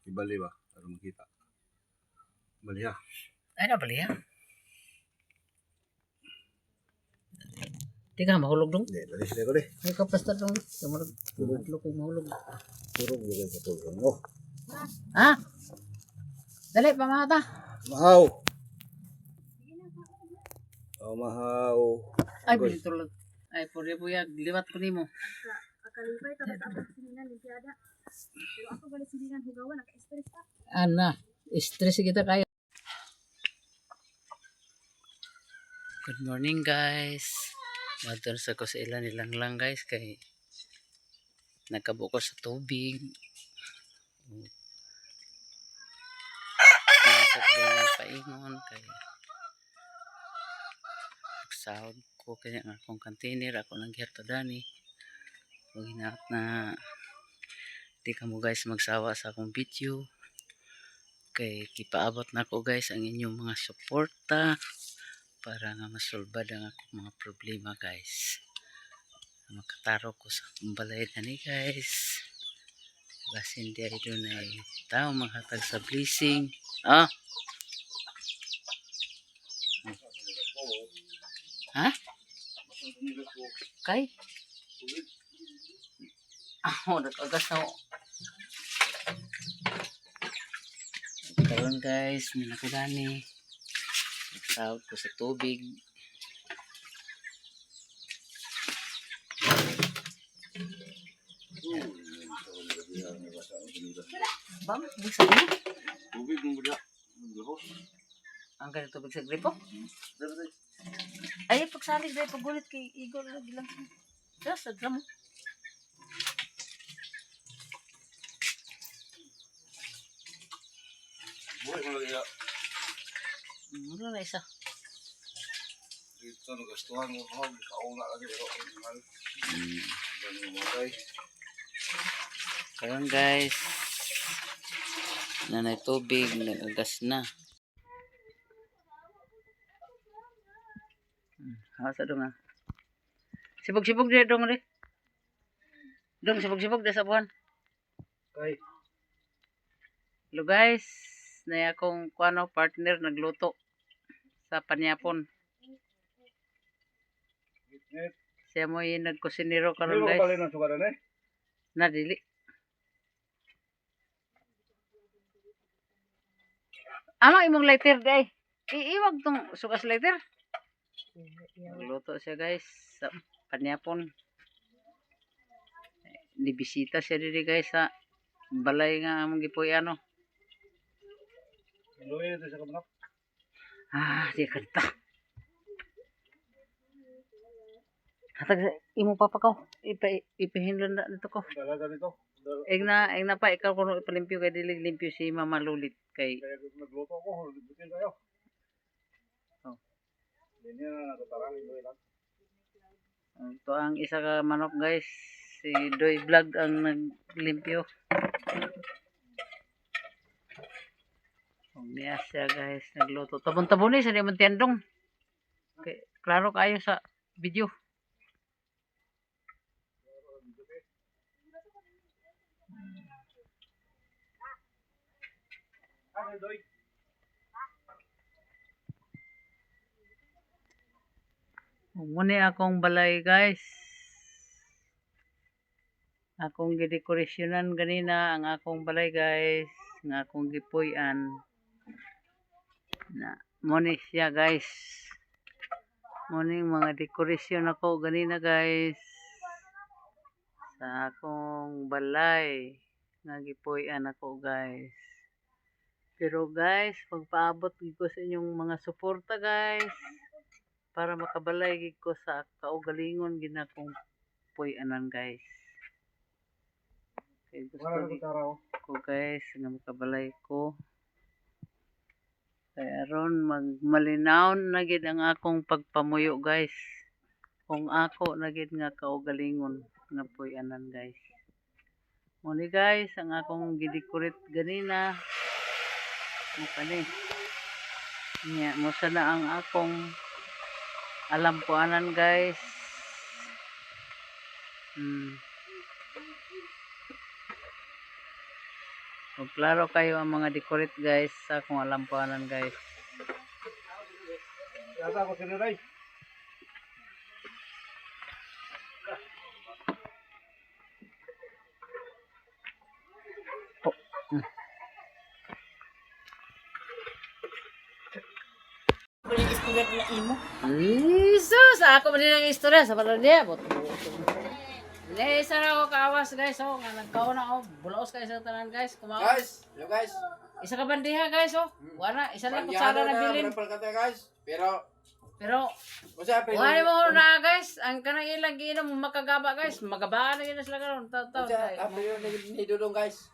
Ibali ba? Para makita. Bali ha. Ay na bali ha. Di ka mahulog dong. Hindi, dali sila ko di. Ay kapasta dong. Kamarag mahulog kay mahulog. Turog mo sa tulong mo. Ha? Dali pamata. Mahaw! Oh, mahaw. Ay bili tulog. Ay puri buyag liwat ko nimo. Akalipay ka basta ako siningan limpiada. Pero ako balik siningan hugawan naka-stress ka. Ana, stress kita kaya. Good morning guys. Madon sa ko sa ilan nilang lang guys kay nagkabuko sa tubig. Nasa ko ng paingon kay nagsahod ko kaya nga akong container ako nang gihapto dani. Kung hinaat na di ka mo guys magsawa sa akong video kay kipaabot na ko guys ang inyong mga suporta para nga masulbad ang akong mga problema guys. Makataro ko sa balay na ni guys. Kasi hindi ay doon ay tao makahatag sa blessing. Ah? Ha? Kay? Oh, nag-agas na ako. Karon guys, minakagani. Nagsahod ko sa tubig. Bang, bisa mo? Tubig mo ba? Ang ganito tubig sa gripo? Ay, pagsalig dahil pagulit kay Igor lagi lang. Yes, sa drum. Buhay mo lagi ya. Mula na isa. Dito nagastuhan mo mahal. Kauna lagi pero mahal. Ganun mo tayo. Karon guys, nanay tubig, nagagas na. Hasa dong ah. Sibog-sibog dito dong rin. Dong sibog-sibog dito sa buwan. Kay. Hello guys, na akong kuano partner nagluto sa panyapon. Siya mo yung nagkusinero karon guys. Bali ng sugaran eh. Nadili. Ama imong lighter day. Iiwag tong sukas lighter. Nagluto siya guys sa panyapon. Nibisita siya diri guys sa balay nga among gipuy ano. Luwi ito sa kamanap. Ah, di kanta. Hatag imo papa ko. Ipahinlon na dito ko. Dalaga nito. Egna pa ikaw kuno ipalimpyo kay dili limpyo si Mama Lulit kay Kaya nagluto ko. Bitin kayo. Oh. Hindi na natatarangin luwi lang. Ito ang isa ka manok guys. Si Doy Vlog ang naglimpyo. Niya siya guys nagluto. Tabon-tabon ni sa di man tiyandong. Okay, klaro kayo sa video. Muna akong balay guys. Akong gidekorasyonan ganina ang akong balay guys. Nga akong gipuy-an. Na muna siya guys. Muna yung mga dekorasyon ako ganina guys. Sa akong balay. Nga gipuy-an ako guys. Pero guys, pagpaabot ko sa inyong mga suporta guys. Para makabalay gid ko sa kaugalingon ginakong puy-anan guys. Kay gusto ko guys nga makabalay ko. Kaya aron magmalinaw na gid ang akong pagpamuyo guys. Kung ako na gid nga kaugalingon nga puy-anan guys. Muni guys ang akong gidekorate ganina. Mukani. Nya mo sana ang akong alam po anan guys. Kung klaro kayo ang mga decorate guys sa kung alampanan guys. Yata ko sila rin. Boleh istorya na imo. Jesus! Ako man din ang istorya sa pala niya. Isa na ako kaawas guys. Oh, nagkaon na ako. Bulaos kayo sa tanan guys. Kumakas. Guys, yo guys. Isa ka bandiha guys. Oh. Wala. Isa lang kutsara na bilin. Kata guys. Pero Pero wala mo na guys. Ang kanang ilang giinom makagaba guys. Magabaan na yun sila karon. Taw-taw. ni Dudong guys.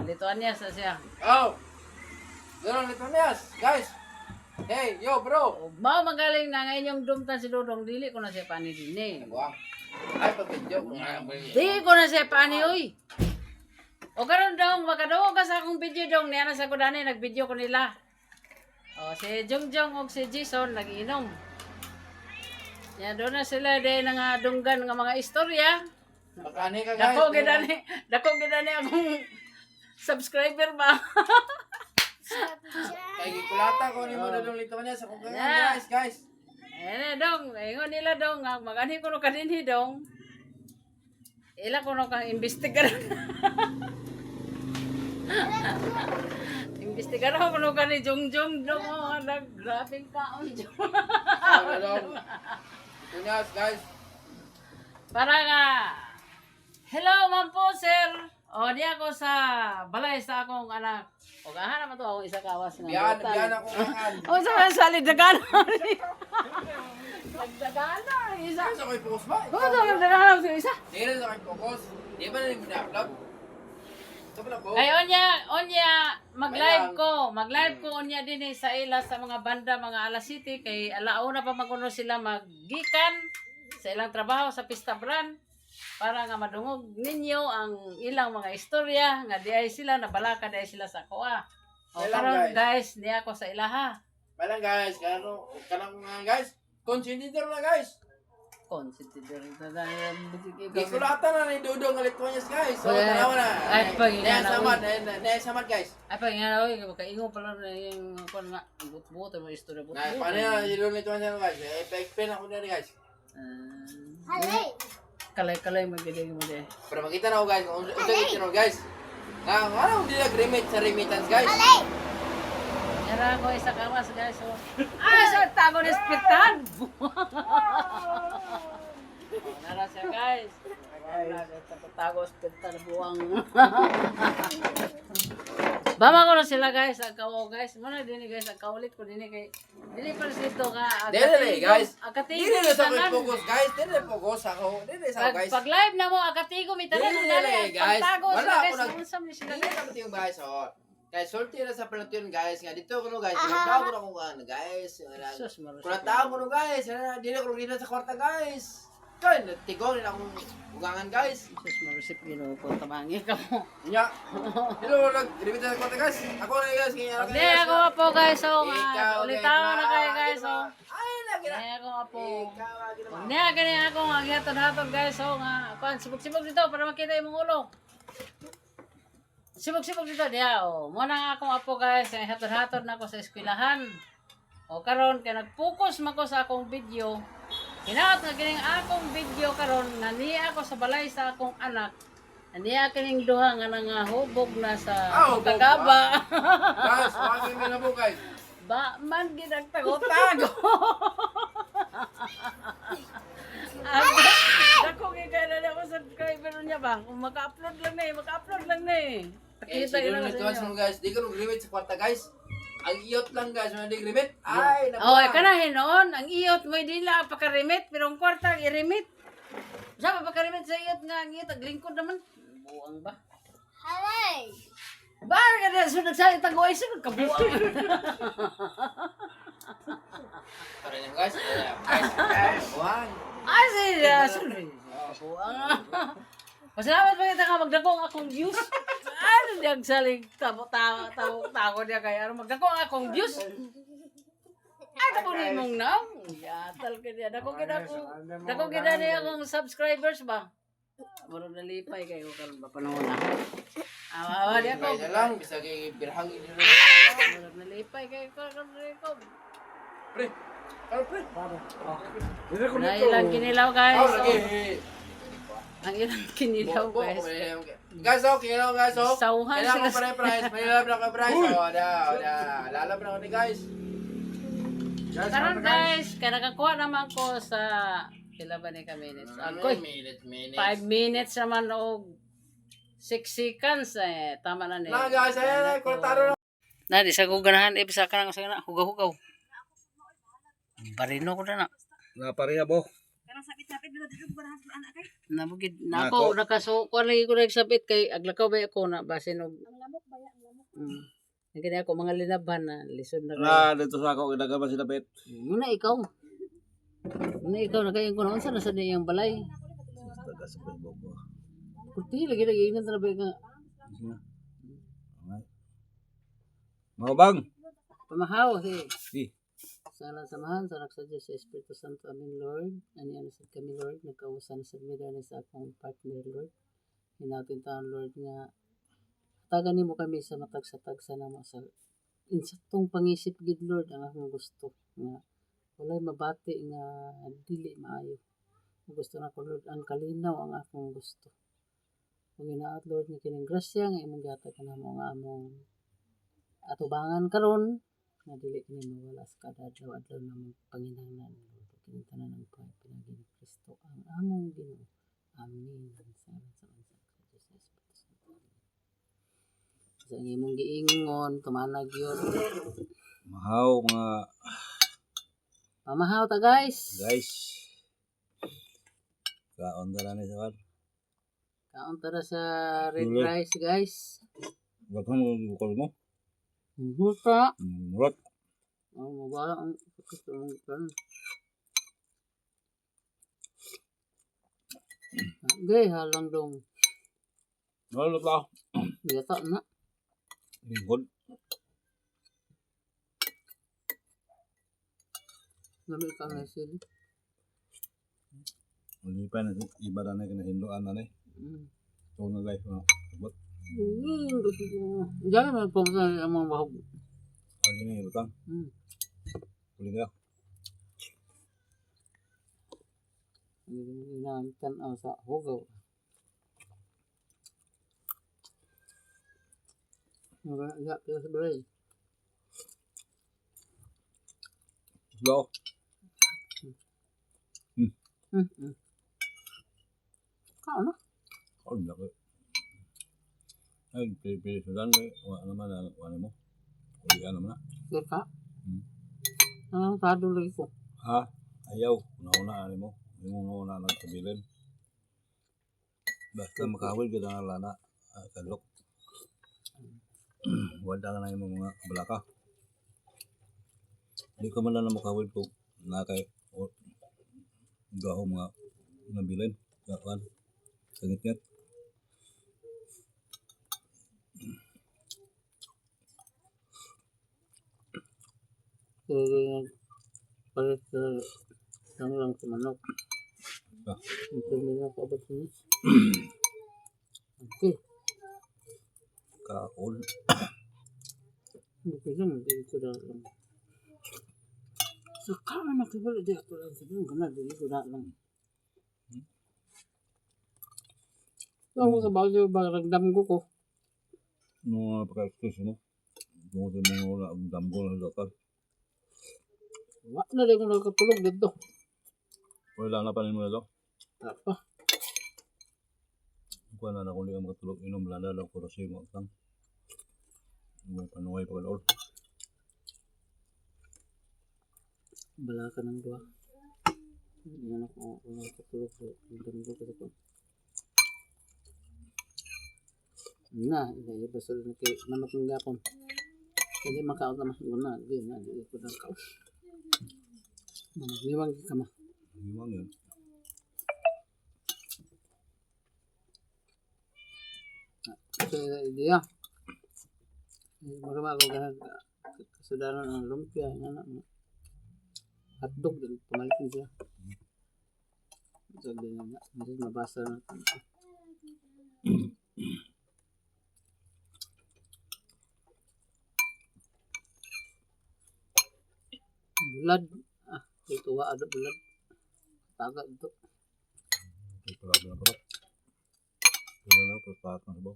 Lituan niya sa siya. Oh. Dudong Litonias, guys. Hey, yo bro. Mao magaling na ngayon yung dumtan si Dodong. Dili ko na siya pani din eh. Buang. Ay pag-video ko nga. Di ko na siya pani oy. O karon dong makadaw ka sa akong video dong niya na sa kudani nag-video ko nila. O si Jongjong og si Jason nagiinom. Ya doon na sila day nga dunggan nga mga istorya. Makani ka guys. Dako gidani akong subscriber ba. Kay gikulata ko ni mo Dudong Litonias sa kung guys. Eh dong, ingon nila dong nga magani ko no kanini dong. Ila ko no kang investigar. Investigar ako no kani Jongjong dong grabing kaon jong. Dudong Litonias guys. Para nga hello man po sir. O di ako sa balay sa akong anak. O gahan naman to ako isa kawas nga. Biyan ako kan. O sa salid dagan. Nagdagana isa. Sa ko'y focus ba? Ko to nagdagana sa isa. Dire sa ko'y focus. Di ba na ni upload? Ito pala ko. Ay onya mag-live ko onya din sa ila sa mga banda mga alas city kay alauna pa maguno sila maggikan sa ilang trabaho sa Pista Brand para nga madungog ninyo ang ilang mga istorya nga di ay sila nabalaka di ay sila sa kuha. O Kailan, karon guys? guys niya ako sa ilaha. Malang guys, kanang guys. Consentidor na guys. Consider ito dahil Gikulatan na ni Dudong Litonias guys. So, Well, tanawa na. ay, pag inanaw. Samad guys. Ay pag nga oy kaingo pala na yung kon nga but-but mo istorya but. Na, paano yan, si Dudong Litonias guys. Pa-explain ako na guys. Kalay magiging mo di. Para makita na ako guys, kung unsa yung guys. Na, ano hindi nag-remit sa remittance guys. Yara ko isa kawas guys. So. Sa tago ni spitan. Nara siya guys. Tago spitan buwang. Bama ko na sila guys, ang kawo guys. Muna din guys, ang kaulit ko din kay dili pa dito nga. Dili guys. Akatigo Dili na sa tanan. focus guys. Dili focus ako. Dili sa guys. Pag live na mo akatigo mi tanan Dili, dali. guys. Pagtago Wala sila ako guys. nag- Unsam ni sila Dili guys. na yung guys oh. Guys, sulti na sa peloton guys. Nga dito ko no guys. Kunataw ko na kung ano guys. Sus maros. Kunataw ko no guys. Dili ko dito sa kwarta guys. Kaya natigaw nila akong ugangan guys. Sus marusip gino ko tabangi ka mo. Nya. Dilo nag-remit sa kwarta guys. Ako na guys. Kaya Hindi ako nga po guys so Ikaw, ulitaw na kayo guys so. Ay, lagi na. Hindi ako nga po. Ikaw, lagi na. Hindi gani ako nga gihatod-hatod guys so nga kuan sibog-sibog dito para makita imong ulo. Sibog-sibog dito diya o. Muna nga akong apo guys nga hatod-hatod na ako sa eskwelahan. O karon kay nag-focus man ko sa akong video. Hinaot nga kining akong video karon nga niya ako sa balay sa akong anak. Niya kining duha nga nangahubog na sa hubog kagaba. Guys, wagin mo na po guys. Ba man ginagtago-tago. Dako kay na ako subscriber niya ba? Kung maka-upload lang na eh. Eh, Pakita si ila Dudong sa Litonias inyo. mo guys. Di ko nag-remit sa kwarta guys. Ang iyot lang guys. Mga nag-remit. Ay, Oh, kanahin noon, ang iyot mo dila pagka-remit, pero ang kwarta i-remit. Sa pagka-remit sa iyot nga ang iyot, aglingkod naman. Buang ba? Halay! Bakit ka na sunod sa itang goy, sunod ka buang. Tara niyo guys. Guys. Buwan. Ay, sunod. Buang. Pasalamat pa kita nga magdakong akong views. Ano niyang saling tago niya kaya magdakong akong views. Ay, tapo ni mong naw. Yatal ka niya. Dako niya akong subscribers ba? Murag nalipay kayo karon ba panahon na. Awa di ako. Kaya na lang, bisa kay birhang ini rin. Murag nalipay kayo karon ko. Pre, ano pre? Na ilang kinilaw guys. Oh, lagi. Ang ilang kinilaw guys. Guys, okay lang guys, oh. Sauhan Kailangan ko sila. pa rin price. May lalab na ka price. Oh, da. Lalab na ko ni guys. Karon guys, kaya nakakuha naman ko sa pila ba ni ka minutes? Agoy, Minutes. 5 minutes naman o 6 seconds eh. Tama na ni. Na guys, ayan, kurtaro na. Na di sa guganahan ibsa ka nang sa na hugaw-hugaw. Barino ko na na. Na pareha bo. Karang sakit-sakit dito dito barahan sa anak kay. Nabugid na ako nakaso ko lagi ko nagsabit kay aglakaw ba ako na basin og Ang lamok ba ya, ang lamok. Kaya ako mga linabhan na lisod na kayo. Na dito sa ako ginagawa si David. Muna ikaw. Muna ikaw na kayo kung unsa na sa diyang balay. Taga sa Facebook ko. Kuti lagi na trabe ka. Mga bang. Pamahaw si. Si. Sana samahan sa nagsadya sa Espiritu Santo amin Lord. Ani ano sa kami Lord nagkausan sa midani sa akong partner Lord. Hinatin taon Lord nga tagan nimo kami sa matag-sa na mo sa insaktong pangisip gid Lord ang akong gusto nga walay mabati nga dili maayo. Gusto na ko Lord ang kalinaw ang akong gusto. Kung ginaat Lord nga kining grasya nga imong gihatag kanamo nga among atubangan karon nga dili kini mawala sa kada adlaw na mong panginahanglan Lord. Kining tanan ng pinagi ni Kristo ang among Ginoo. Amen. Salamat sa sa imong giingon tumanag yun. Mahaw mga Pamahaw ta guys. guys. Kaon na ni sa kan. Kaon tara sa red Tuloy. rice guys. Wag mo bukol mo. Huta. Murat. Oh, mabala ang kan. Gay halang dong. Wala pa. Biyata na. Lingkod. Nabi ka nga sila. Uli pa na iba na kinahinduan na ni. So na life na. Sabot. Gusto ko. Diyan may pumsa ang mga bahog. Ano ni butang? Uli ka. Inantan ang sa hugaw. Mga kaya sa balay. Go. Kao na. Oh, laki. Ay, pili sa dan eh. Wala naman na wala mo. Uli ka naman na. Kaya ka. Ang tado lagi ko. Ha? Ayaw. Una-una ani mo. Hindi mo una nagtabilin. Basta makawil ka na lana. Kalok. Wala ka na yung mga balaka. Hindi ka man lang makawil kung nakay o gaho mga nabilin. Gawan. Sangit-ngit. Kaya palit lang sa manok. Ito nila kaabot niya. Okay. Kaon. Okay lang. Hindi ko na lang. Sa kama makibala di ako lang sabihin ko na. Hindi ko na lang. Ako sa bagay bagay ko ko. Nung pagka-excuse mo. Kung sa mga ang damgo ng doktor. Wala na rin ko nakatulog dito. Wala na pa rin mo na ito. Apa? Kung na kung di ka makatulog, inom lala lang ko kasi mo ang may panuway pa kalor. Bala ka ng dua. Yan ako nakatulog ko. Ang damgo ko dito. Na, ilay ba sa manok ng gapon. Hindi makaot na mahal na. Hindi na, hindi ko na kaot. Liwang ka ma. Limang yun. So, idea. Marama ako kasadaran ang lumpia. Hotdog din. Pamalit niya siya. So, din na. Hindi nabasa na. Bulad. Ah, ito wa ada bulad. Taga ito. Ito pala na pala. Ito na po sa akin ba?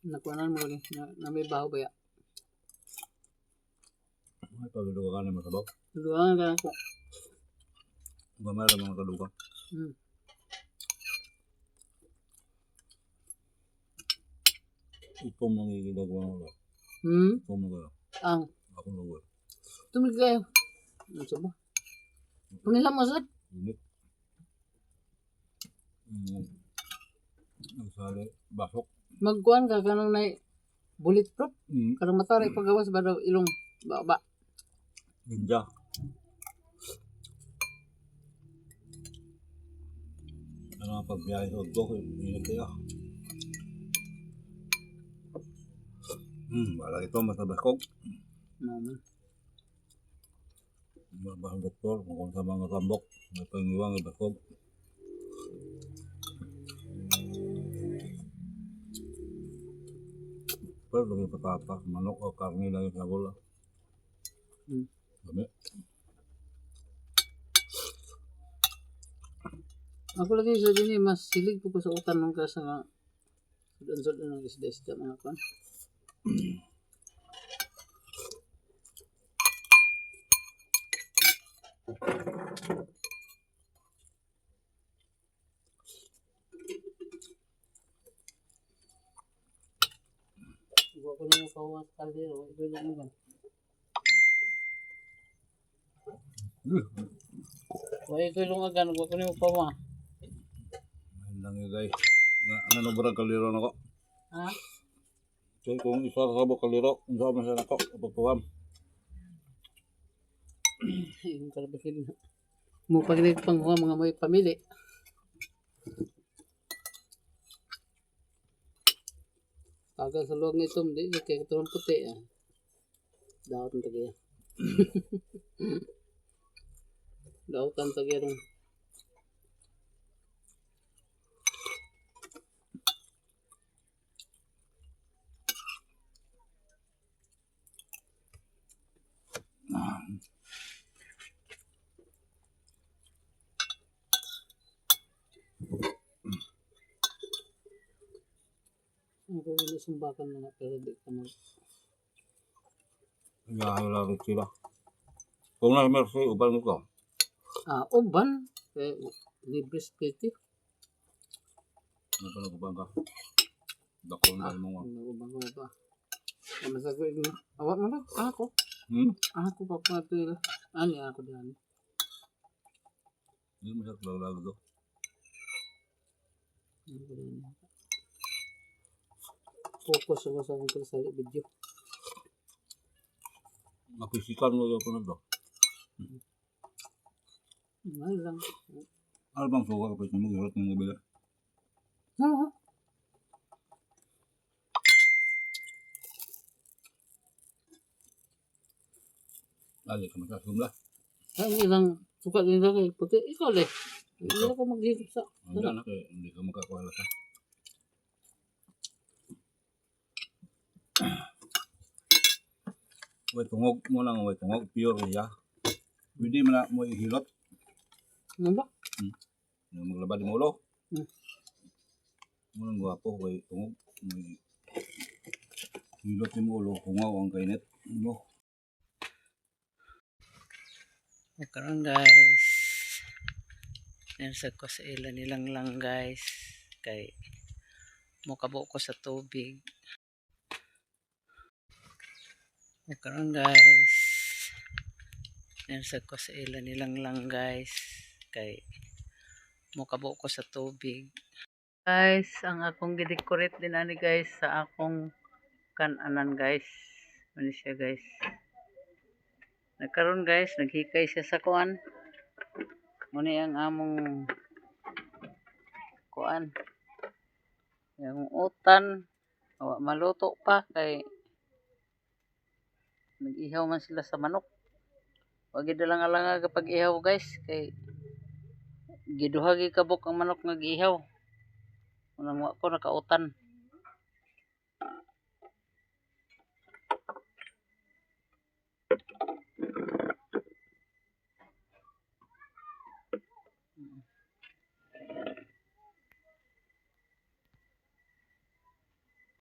Nakuanan mo ni na may baho ba ya? Ay pagduga ka naman sa ba? Duwa ka ko. Gamay ra mga kaduga. Ito mangigidag mo ba? Ito mo ba? Ang Ako na ba? tumig kayo. Ano sa ba? Pangilam mo sad? Ulit. Nagsali basok. Magkuan ka kanang na bulletproof. Mm. Karang matari pagawas ba daw ilong ba. Ninja. Ano ang pagbiyahe sa Udbo? Ingat kaya. Wala ito matabakog. Naman. Bahang doktor, kung sa mga tambok, may pangiwang ibakog. Pero lagi patata, manok o karne lang yung sabol. Dami. Ako lagi sa dini mas silig ko pa sa utan nung kasa nga sudan-sudan ng isda-isda mga kan. Iba ko lang yung kawas kaldero, ito lang mo gan. Wala ito yung agan, iba ko lang yung kawas. Ayun lang yun guys. Ano na barang kaliro na ko? Ha? So kung isa sa sabok kaliro, kung saan man siya na ko, kapagpuham. Yung kalabasin na. Mo pagilig pang mga may pamili. Kaga sa loob nito, hindi kaya ito ang puti. Daot ang tagiya. Daot ang tagiya rin. Ako inisumbakan na nga pero di ka mag... Ngayon sila. Kung na mercy, upan mo ko. Uban. Libre spiti. Ano pa nagubang ka? Dakon na mo nga. Uban ko ba? Masagoy mo. Awak mo na. Ako. Ako pa pa ito. Ani ako diyan. Hindi mo siya lalag do. Focus ako sa akong pagsali video. Napisikan mo yung punod do. Mahal lang. Ano bang suka kapit mo gihirot ng gabila? Oo. Lagi ka masasumla. Ang ilang sukat nila kay puti. Ikaw le. Hindi ako maghihip sa... Hindi na kaya hindi ka makakuhala ka. Way tungog mo lang, way tungog. Pure ya. Pwede mo na mo ihilot. Ano ba? Yung maglabad mo ulo. Hmm. Mo lang gwapo, way tungog. May hilot mo ulo. Tungaw ang kainit. Ano? Karon guys. Nasa ko sa ilan nilang lang guys. Kay mukabo ko sa tubig. Karon guys. Nasa ko sa ilan nilang lang guys. Kay mukabo ko sa tubig. Guys, ang akong gidecorate din ani guys sa akong kananan guys. Ano siya guys? Nagkaroon guys, naghikay siya sa kuan. Muna ang among kuan. Yung utan. Maluto pa kay nag-ihaw man sila sa manok. Wag dalang alanga kapag ihaw guys kay giduha gi kabok ang manok nga giihaw. Unang wa ko nakautan.